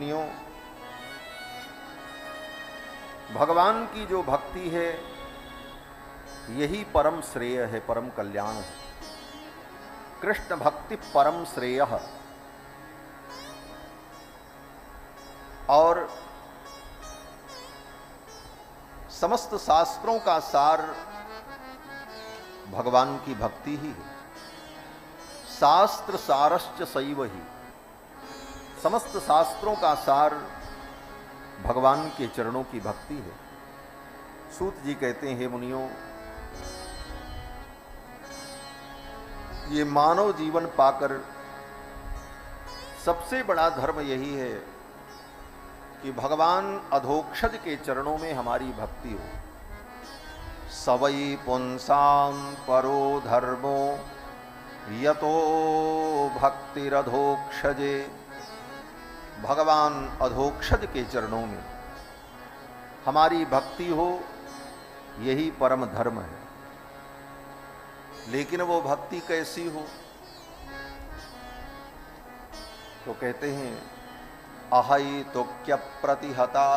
मुनियों, भगवान की जो भक्ति है यही परम श्रेय है, परम कल्याण है। कृष्ण भक्ति परम श्रेय। और समस्त शास्त्रों का सार भगवान की भक्ति ही है। शास्त्र सारश्च सैव ही। समस्त शास्त्रों का सार भगवान के चरणों की भक्ति है। सूत जी कहते हैं, हे मुनियों, ये मानव जीवन पाकर सबसे बड़ा धर्म यही है कि भगवान अधोक्षज के चरणों में हमारी भक्ति हो। सवै पुंसाम परो धर्मो यतो भक्तिरधोक्षजे। भगवान अधोक्षज के चरणों में हमारी भक्ति हो, यही परम धर्म है। लेकिन वो भक्ति कैसी हो? तो कहते हैं अहै तुक्य प्रतिहता।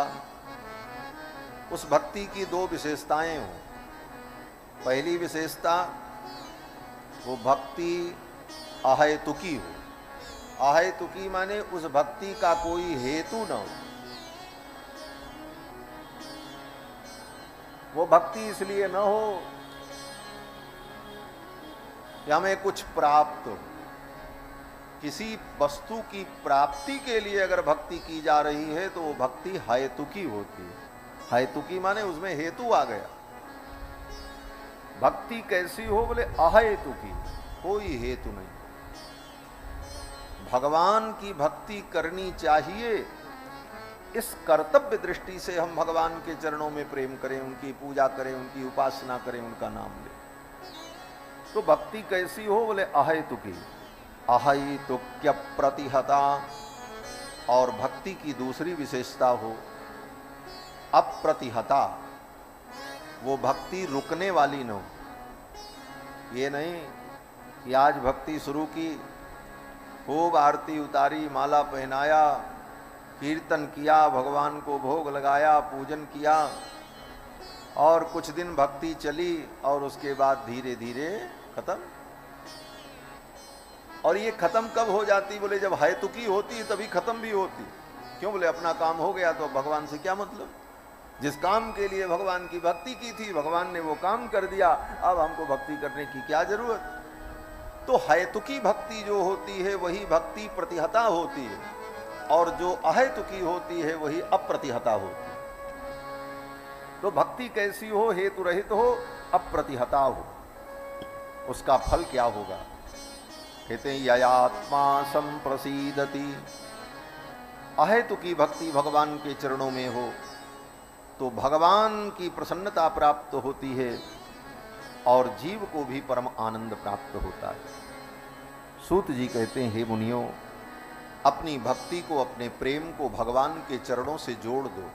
उस भक्ति की दो विशेषताएं हो। पहली विशेषता, वो भक्ति अहेतुकी हो। अहेतुकी माने उस भक्ति का कोई हेतु न हो। वो भक्ति इसलिए न हो कि हमें कुछ प्राप्त हो। किसी वस्तु की प्राप्ति के लिए अगर भक्ति की जा रही है तो वो भक्ति हेतुकी होती है। हेतुकी माने उसमें हेतु आ गया। भक्ति कैसी हो? बोले अहेतुकी, कोई हेतु नहीं। भगवान की भक्ति करनी चाहिए, इस कर्तव्य दृष्टि से हम भगवान के चरणों में प्रेम करें, उनकी पूजा करें, उनकी उपासना करें, उनका नाम लें। तो भक्ति कैसी हो? बोले अहेतुकी। अहेतुक्य प्रतिहता। और भक्ति की दूसरी विशेषता हो अप्रतिहता। वो भक्ति रुकने वाली न हो। ये नहीं कि आज भक्ति शुरू की, खूब आरती उतारी, माला पहनाया, कीर्तन किया, भगवान को भोग लगाया, पूजन किया, और कुछ दिन भक्ति चली और उसके बाद धीरे धीरे खत्म। और ये खत्म कब हो जाती? बोले जब हेतुकी होती है तभी खत्म भी होती। क्यों? बोले अपना काम हो गया तो भगवान से क्या मतलब। जिस काम के लिए भगवान की भक्ति की थी, भगवान ने वो काम कर दिया, अब हमको भक्ति करने की क्या जरूरत। तो हेतुकी भक्ति जो होती है वही भक्ति प्रतिहता होती है, और जो अहेतुकी होती है वही अप्रतिहता होती है। तो भक्ति कैसी हो? हेतु रहित हो, अप्रतिहता हो। उसका फल क्या होगा? कहते हैं ययात्मा संप्रसीदति। अहेतुकी भक्ति भगवान के चरणों में हो तो भगवान की प्रसन्नता प्राप्त होती है और जीव को भी परम आनंद प्राप्त होता है। सूत जी कहते हैं, हे मुनियों, अपनी भक्ति को, अपने प्रेम को भगवान के चरणों से जोड़ दो।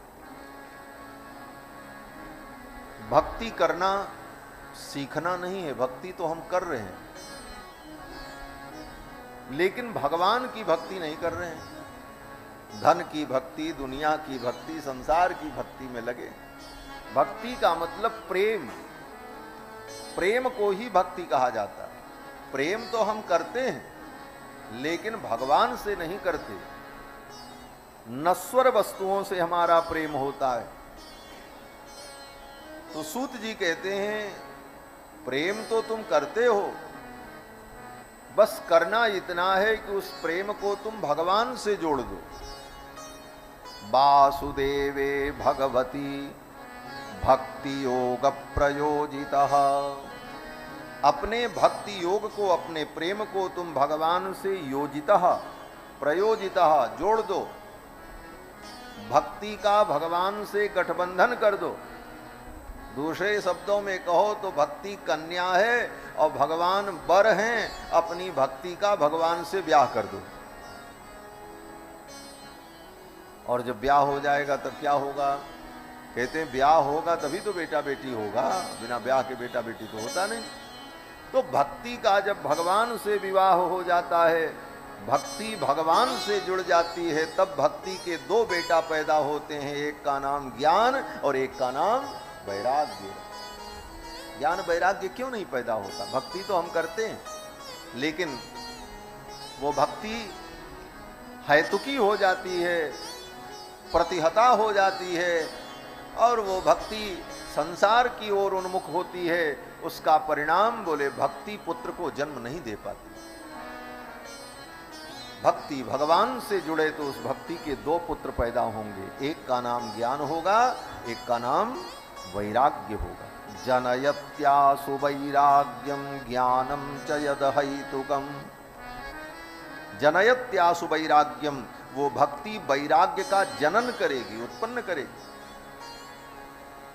भक्ति करना सीखना नहीं है, भक्ति तो हम कर रहे हैं, लेकिन भगवान की भक्ति नहीं कर रहे हैं। धन की भक्ति, दुनिया की भक्ति, संसार की भक्ति में लगे। भक्ति का मतलब प्रेम। प्रेम को ही भक्ति कहा जाता है। प्रेम तो हम करते हैं लेकिन भगवान से नहीं करते, नश्वर वस्तुओं से हमारा प्रेम होता है। तो सूत जी कहते हैं प्रेम तो तुम करते हो, बस करना इतना है कि उस प्रेम को तुम भगवान से जोड़ दो। वासुदेवे भगवती भक्ति योग प्रयोजितः। अपने भक्ति योग को, अपने प्रेम को तुम भगवान से योजितः, प्रयोजितः जोड़ दो। भक्ति का भगवान से गठबंधन कर दो। दूसरे शब्दों में कहो तो भक्ति कन्या है और भगवान वर हैं, अपनी भक्ति का भगवान से ब्याह कर दो। और जब ब्याह हो जाएगा तब क्या होगा? कहते हैं ब्याह होगा तभी तो बेटा बेटी होगा, बिना ब्याह के बेटा बेटी तो होता नहीं। तो भक्ति का जब भगवान से विवाह हो जाता है भक्ति भगवान से जुड़ जाती है तब भक्ति के दो बेटा पैदा होते हैं, एक का नाम ज्ञान और एक का नाम वैराग्य। ज्ञान वैराग्य क्यों नहीं पैदा होता? भक्ति तो हम करते हैं, लेकिन वो भक्ति हेतुकी हो जाती है, प्रतिहता हो जाती है, और वो भक्ति संसार की ओर उन्मुख होती है। उसका परिणाम बोले भक्ति पुत्र को जन्म नहीं दे पाती। भक्ति भगवान से जुड़े तो उस भक्ति के दो पुत्र पैदा होंगे, एक का नाम ज्ञान होगा, एक का नाम वैराग्य होगा। जनयत्यासु वैराग्यम ज्ञानम च यदहैतुकम। जनयत्यासु वैराग्यम, वो भक्ति वैराग्य का जनन करेगी, उत्पन्न करेगी,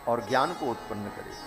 और ज्ञान को उत्पन्न करेगी।